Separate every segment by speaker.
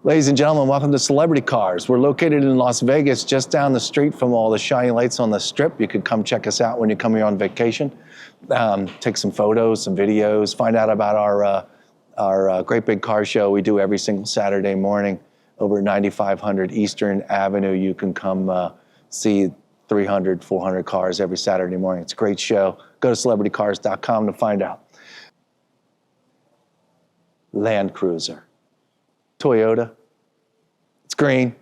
Speaker 1: Ladies and gentlemen, welcome to Celebrity Cars. We're located in Las Vegas, just down the street from all the shiny lights on the strip. You could come check us out when you come here on vacation. Take some photos, some videos, find out about our great big car show we do every single Saturday morning over at 9500 Eastern Avenue. You can come see 300, 400 cars every Saturday morning. It's a great show. Go to celebritycars.com to find out. Land Cruiser. Toyota. It's green.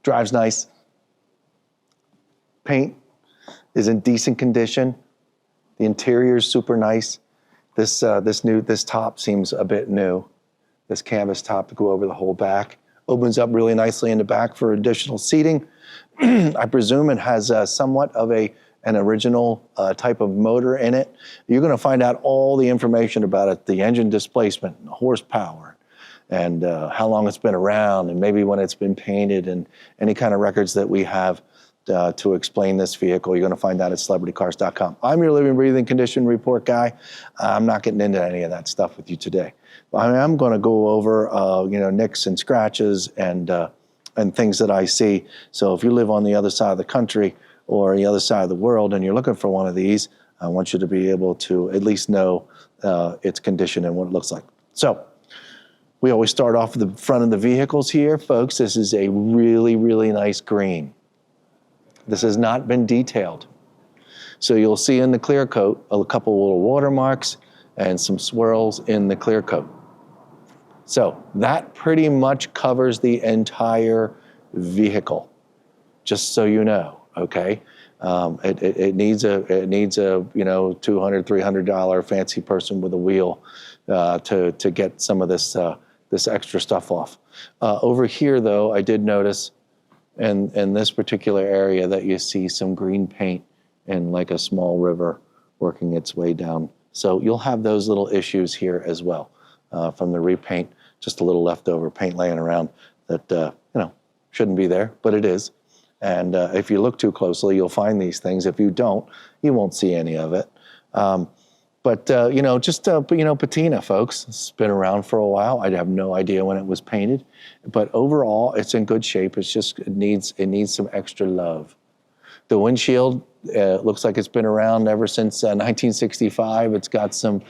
Speaker 1: Drives nice. Paint is in decent condition. The interior is super nice. This top seems a bit new. This canvas top to go over the whole back. Opens up really nicely in the back for additional seating. I presume it has somewhat of an original type of motor in it. You're going to find out all the information about it, the engine displacement, horsepower, and how long it's been around, and maybe when it's been painted, and any kind of records that we have to explain this vehicle. You're going to find that at celebritycars.com. I'm your living, breathing condition report guy. I'm not getting into any of that stuff with you today. I am going to go over nicks and scratches and things that I see. So if you live on the other side of the country or the other side of the world and you're looking for one of these, I want you to be able to at least know its condition and what it looks like. So we always start off at the front of the vehicles here, folks. This is a really, really nice green. This has not been detailed. So you'll see in the clear coat a couple little watermarks and some swirls in the clear coat. So that pretty much covers the entire vehicle, just so you know, okay? It needs a $200, $300 fancy person with a wheel to get some of this extra stuff off. Over here, though, I did notice in this particular area that you see some green paint and like a small river working its way down. So you'll have those little issues here as well from the repaint, just a little leftover paint laying around that shouldn't be there, but it is. And if you look too closely, you'll find these things. If you don't, you won't see any of it. Patina, folks. It's been around for a while. I have no idea when it was painted, but overall, it's in good shape. It's just it needs some extra love. The windshield looks like it's been around ever since 1965. It's got some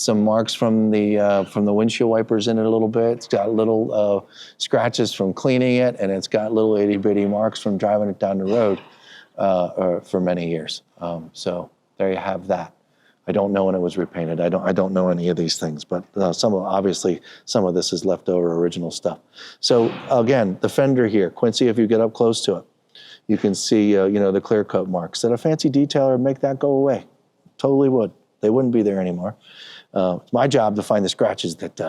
Speaker 1: marks from the windshield wipers in it a little bit. It's got little scratches from cleaning it, and it's got little itty bitty marks from driving it down the road for many years. So there you have that. I don't know when it was repainted. I don't know any of these things, but some of this is leftover original stuff. So again, the fender here, Quincy, if you get up close to it, you can see the clear coat marks. That a fancy detailer would make that go away. Totally would. They wouldn't be there anymore. It's my job to find the scratches that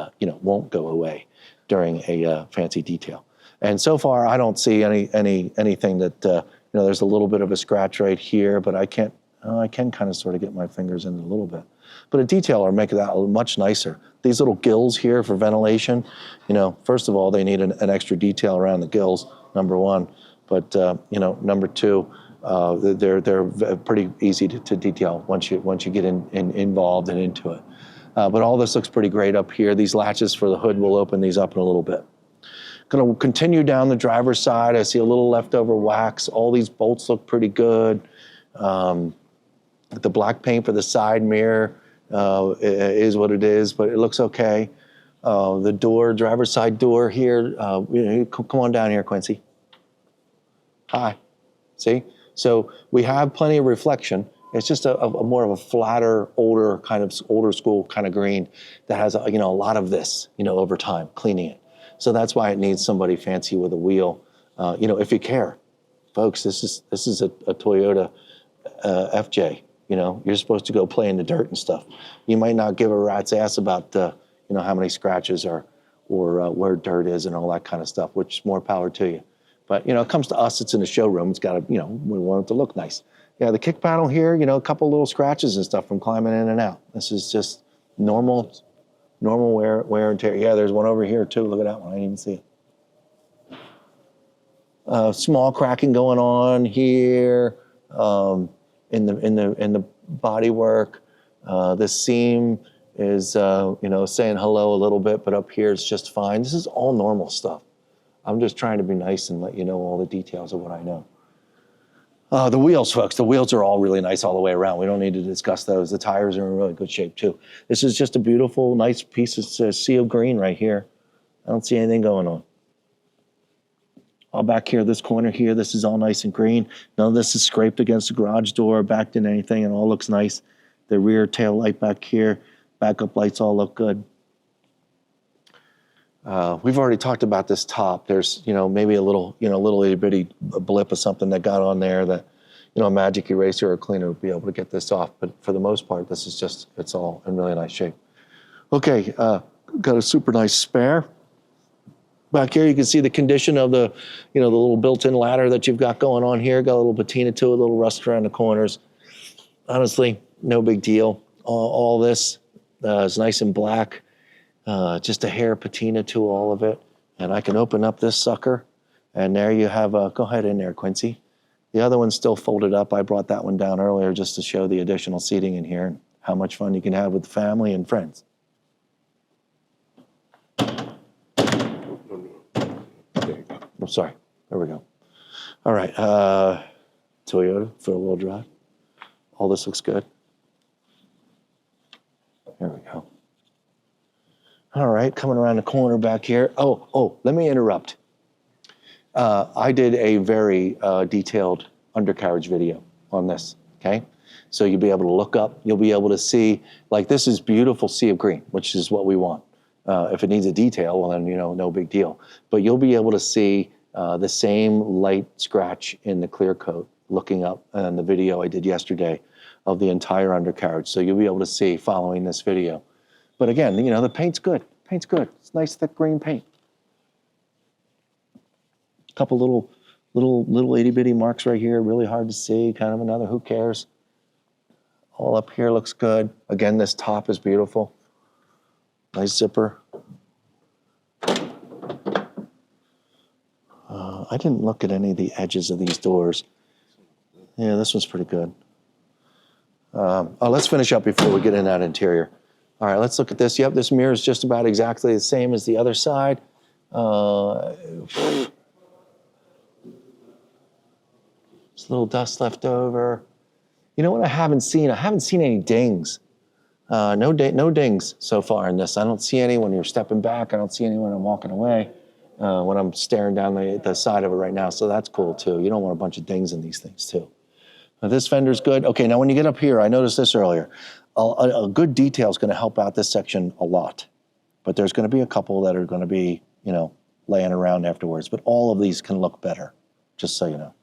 Speaker 1: won't go away during a fancy detail. And so far, I don't see anything that there's a little bit of a scratch right here, but I can kind of sort of get my fingers in it a little bit. But a detailer will make that much nicer. These little gills here for ventilation, first of all, they need an extra detail around the gills, number one. But number two, they're pretty easy to detail once you get involved and into it. But all this looks pretty great up here. These latches for the hood will open these up in a little bit. Going to continue down the driver's side. I see a little leftover wax. All these bolts look pretty good. The black paint for the side mirror is what it is, but it looks okay. The door, driver's side door here. Come on down here, Quincy. Hi, see? So we have plenty of reflection. It's just a more of a flatter, older school kind of green that has a lot of this, over time, cleaning it. So that's why it needs somebody fancy with a wheel. If you care, folks, this is a Toyota FJ. You're supposed to go play in the dirt and stuff. You might not give a rat's ass about how many scratches or where dirt is and all that kind of stuff, which is more power to you. But, it comes to us, it's in the showroom. It's got to, we want it to look nice. Yeah, the kick panel here, a couple little scratches and stuff from climbing in and out. This is just normal wear and tear. Yeah, there's one over here too. Look at that one. I didn't even see it. Small cracking going on here in the bodywork. The seam is, you know, saying hello a little bit, but up here it's just fine. This is all normal stuff. I'm just trying to be nice and let you know all the details of what I know. The wheels, folks, the wheels are all really nice all the way around. We don't need to discuss those. The tires are in really good shape too. This is just a beautiful, nice piece of sea of green right here. I don't see anything going on. All back here, this corner here, this is all nice and green. None of this is scraped against the garage door, backed in anything. It all looks nice. The rear tail light back here, backup lights all look good. We've already talked about this top. There's, you know, maybe a little, you know, little itty bitty blip or something that got on there that, you know, a magic eraser or a cleaner would be able to get this off. But for the most part, this is just, it's all in really nice shape. Okay, got a super nice spare. Back here, you can see the condition of the, you know, the little built-in ladder that you've got going on here. Got a little patina to it, a little rust around the corners. Honestly, no big deal. All this is nice and black. Just a hair patina to all of it. And I can open up this sucker. And there you have a, go ahead in there, Quincy. The other one's still folded up. I brought that one down earlier just to show the additional seating in here and how much fun you can have with family and friends. I'm sorry. There we go. All right. Toyota four-wheel drive. All this looks good. There we go. All right. Coming around the corner back here. Oh, let me interrupt. I did a very detailed undercarriage video on this. Okay. So you'll be able to look up. You'll be able to see, like, this is beautiful sea of green, which is what we want. If it needs a detail, well, then, you know, no big deal. But you'll be able to see the same light scratch in the clear coat looking up in the video I did yesterday of the entire undercarriage. So you'll be able to see following this video. But again, you know, the paint's good. Paint's good. It's nice, thick green paint. A couple little itty bitty marks right here, really hard to see. Kind of another, who cares? All up here looks good. Again, this top is beautiful. Nice zipper. I didn't look at any of the edges of these doors. Yeah, this one's pretty good. Let's finish up before we get in that interior. All right, let's look at this. Yep, this mirror is just about exactly the same as the other side. There's a little dust left over. You know what I haven't seen? I haven't seen any dings. No dings so far in this. I don't see any when you're stepping back. I don't see any when I'm walking away, when I'm staring down the side of it right now. So that's cool too. You don't want a bunch of dings in these things too. Now, this fender's good. Okay, now when you get up here, I noticed this earlier. A good detail is going to help out this section a lot. But there's going to be a couple that are going to be, you know, laying around afterwards. But all of these can look better, just so you know.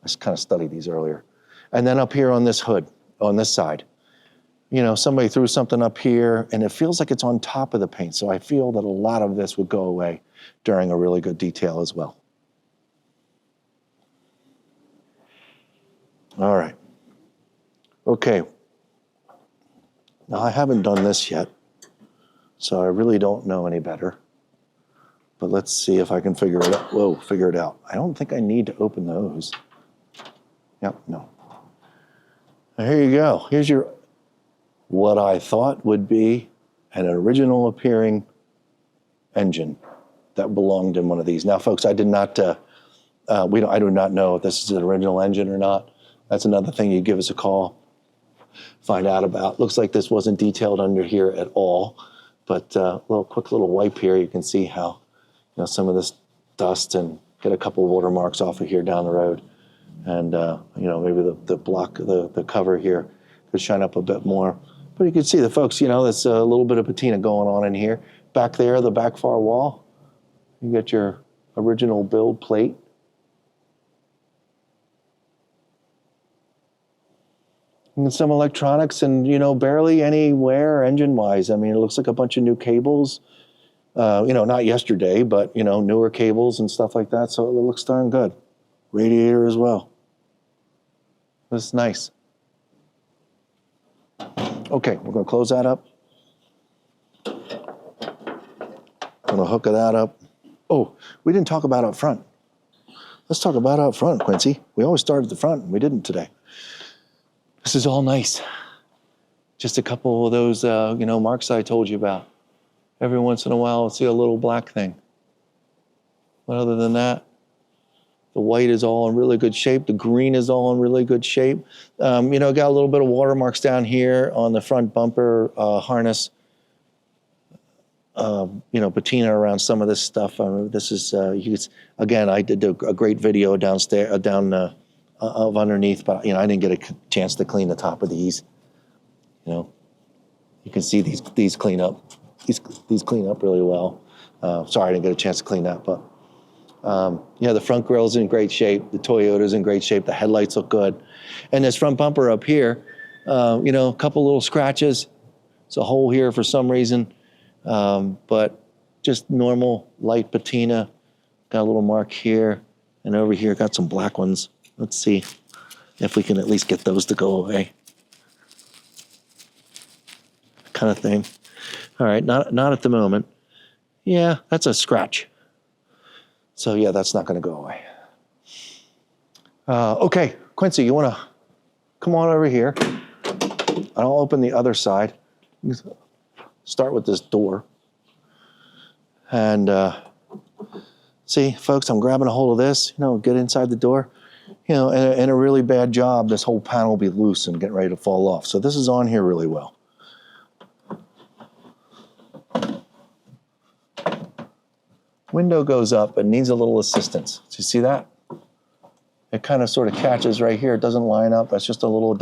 Speaker 1: I just kind of studied these earlier. And then up here on this hood, on this side, you know, somebody threw something up here and it feels like it's on top of the paint. So I feel that a lot of this would go away during a really good detail as well. All right. Okay. Now I haven't done this yet, so I really don't know any better. But let's see if I can figure it out. Whoa, figure it out. I don't think I need to open those. Yep, no. Here you go. Here's your, what I thought would be an original appearing engine that belonged in one of these. Now, folks, I did not, I do not know if this is an original engine or not. That's another thing you give us a call, find out about. Looks like this wasn't detailed under here at all, but quick little wipe here. You can see how, you know, some of this dust and get a couple watermarks off of here down the road. And, you know, maybe the cover here could shine up a bit more. But you can see the folks, you know, there's a little bit of patina going on in here. Back there, the back far wall, you get your original build plate. And some electronics and, you know, barely any wear engine-wise. I mean, it looks like a bunch of new cables. You know, not yesterday, but, you know, newer cables and stuff like that. So it looks darn good. Radiator as well. This is nice. Okay, we're going to close that up. Going to hook that up. Oh, we didn't talk about up front. Let's talk about up front, Quincy. We always start at the front, and we didn't today. This is all nice. Just a couple of those, you know, marks I told you about. Every once in a while, I'll see a little black thing. But other than that, the white is all in really good shape. The green is all in really good shape. You know, got a little bit of watermarks down here on the front bumper harness. You know, patina around some of this stuff. This is, again, I did a great video downstairs, of underneath, but, you know, I didn't get a chance to clean the top of these. You know, you can see these clean up. These clean up really well. Sorry, I didn't get a chance to clean that, but yeah, the front grill's in great shape. The Toyota's in great shape. The headlights look good. And this front bumper up here, you know, a couple little scratches. It's a hole here for some reason, but just normal light patina. Got a little mark here, and over here got some black ones. Let's see if we can at least get those to go away. Kind of thing. All right, not at the moment. Yeah, that's a scratch. So yeah, that's not going to go away. Okay, Quincy, you want to come on over here? I'll open the other side. Start with this door. And see, folks, I'm grabbing a hold of this, you know, get inside the door. You know, and a really bad job, this whole panel will be loose and getting ready to fall off. So this is on here really well. Window goes up and needs a little assistance. Do you see that? It kind of sort of catches right here. It doesn't line up. That's just a little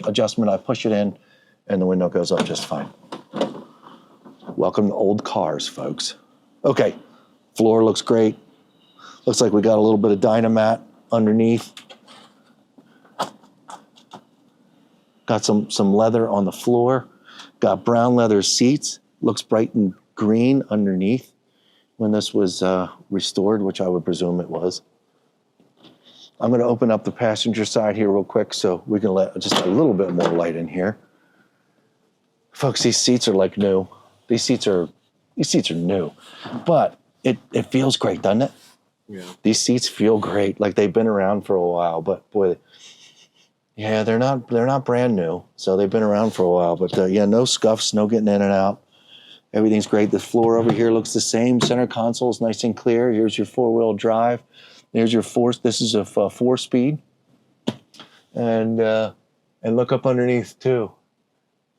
Speaker 1: adjustment. I push it in and the window goes up just fine. Welcome to old cars, folks. Okay, floor looks great. Looks like we got a little bit of Dynamat underneath. Got some leather on the floor. Got brown leather seats. Looks bright and green underneath when this was restored, which I would presume it was. I'm going to open up the passenger side here real quick so we can let just a little bit more light in here. Folks, these seats are like new. These seats are new, but it feels great, doesn't it? Yeah. These seats feel great, like they've been around for a while, but boy, yeah, they're not brand new, so they've been around for a while, but yeah, no scuffs, no getting in and out. Everything's great. The floor over here looks the same. Center console is nice and clear. Here's your four-wheel drive. There's your this is a 4-speed. And look up underneath too.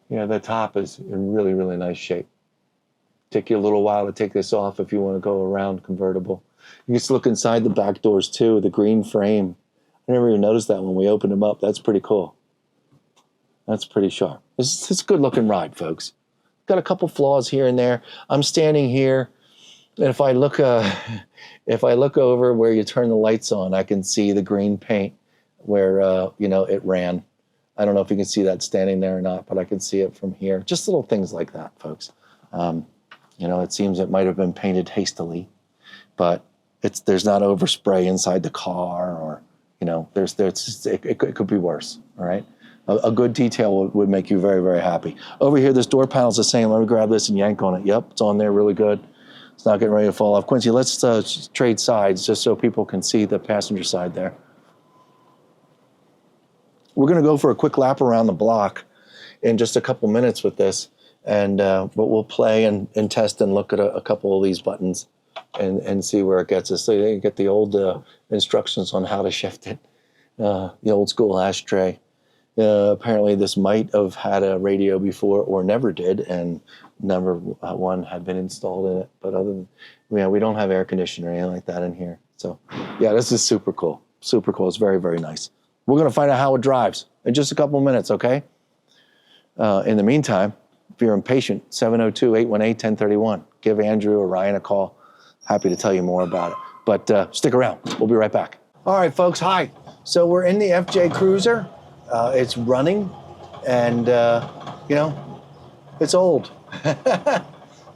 Speaker 1: Yeah, the top is in really, really nice shape. Take you a little while to take this off if you want to go around convertible. You can just look inside the back doors too, the green frame. I never even noticed that when we opened them up. That's pretty cool. That's pretty sharp. It's a good looking ride, folks. Got a couple flaws here and there. I'm standing here, and if I look over where you turn the lights on, I can see the green paint where you know, it ran. I don't know if you can see that standing there or not, but I can see it from here. Just little things like that, folks. You know, it seems it might have been painted hastily, but there's not overspray inside the car, or you know, it could be worse. All right. A good detail would make you very, very happy. Over here, this door panel's the same. Let me grab this and yank on it. Yep, it's on there really good. It's not getting ready to fall off. Quincy, let's trade sides just so people can see the passenger side there. We're going to go for a quick lap around the block in just a couple minutes with this, and but we'll play and test and look at a couple of these buttons and see where it gets us. So you get the old instructions on how to shift it, the old school ashtray. Apparently this might have had a radio before or never did, and never one had been installed in it. But other than, yeah, we don't have air conditioning or anything like that in here. So yeah, this is super cool. Super cool. It's very, very nice. We're going to find out how it drives in just a couple of minutes, okay? In the meantime, if you're impatient, 702-818-1031. Give Andrew or Ryan a call. Happy to tell you more about it. But stick around. We'll be right back. All right, folks. Hi. So we're in the FJ Cruiser. It's running, and, you know, it's old. Got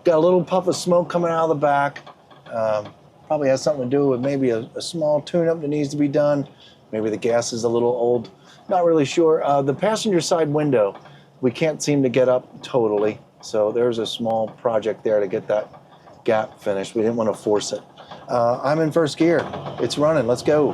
Speaker 1: a little puff of smoke coming out of the back. Probably has something to do with maybe a small tune-up that needs to be done. Maybe the gas is a little old. Not really sure. The passenger side window, we can't seem to get up totally. So there's a small project there to get that gap finished. We didn't want to force it. I'm in first gear. It's running. Let's go.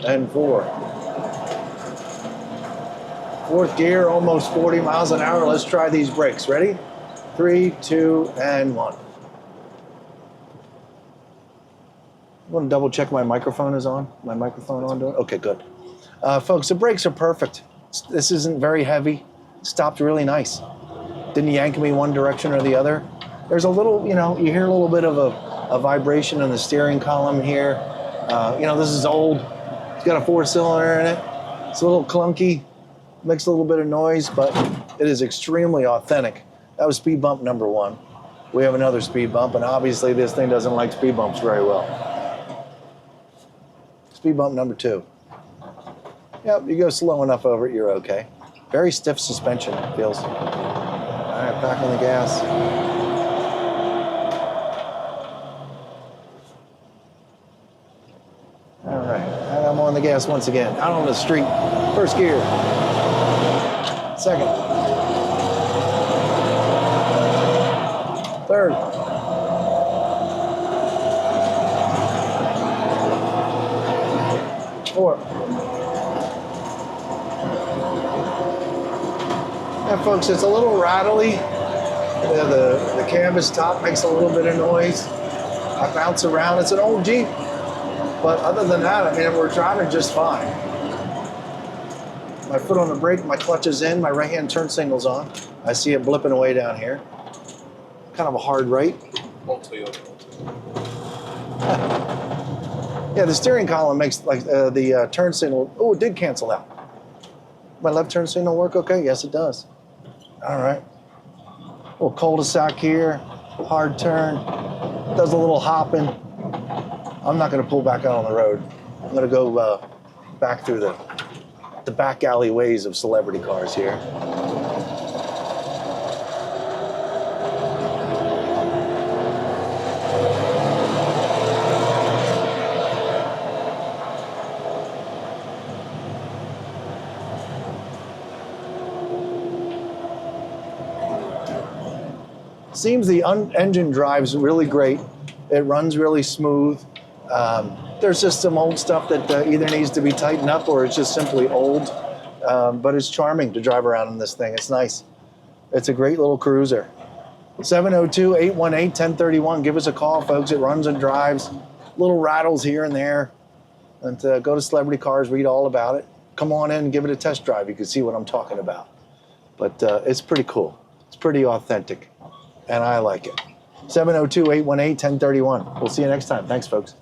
Speaker 1: and 4. Fourth gear, almost 40 miles an hour. Let's try these brakes. Ready? 3, 2, and 1. I want to double check my microphone is on. My microphone on? Okay, good. Folks, the brakes are perfect. This isn't very heavy. Stopped really nice. Didn't yank me one direction or the other. There's a little, you know, you hear a little bit of a vibration in the steering column here. You know, this is old. It's got a 4-cylinder in it. It's a little clunky. Makes a little bit of noise, but it is extremely authentic. That was speed bump number 1. We have another speed bump, and obviously this thing doesn't like speed bumps very well. Speed bump number 2. Yep, you go slow enough over it, you're okay. Very stiff suspension, it feels. All right, back on the gas. All right, and I'm on the gas once again. Out on the street. First gear. Second. Third. Fourth. Yeah, folks, it's a little rattly. The canvas top makes a little bit of noise. I bounce around. It's an old Jeep. But other than that, I mean, we're driving just fine. My foot on the brake, my clutch is in, my right-hand turn signal's on. I see it blipping away down here. Kind of a hard right. Yeah, the steering column makes like the turn signal. Oh, it did cancel out. My left turn signal work okay? Yes, it does. All right. Little cul-de-sac here, hard turn. Does a little hopping. I'm not going to pull back out on the road. I'm going to go back through the back alleyways of celebrity cars here. Seems the engine drives really great. It runs really smooth. There's just some old stuff that either needs to be tightened up or it's just simply old. But it's charming to drive around in this thing. It's nice. It's a great little cruiser. 702-818-1031. Give us a call, folks. It runs and drives. Little rattles here and there. And go to Celebrity Cars, read all about it. Come on in and give it a test drive. You can see what I'm talking about. But it's pretty cool. It's pretty authentic. And I like it. 702-818-1031. We'll see you next time. Thanks, folks.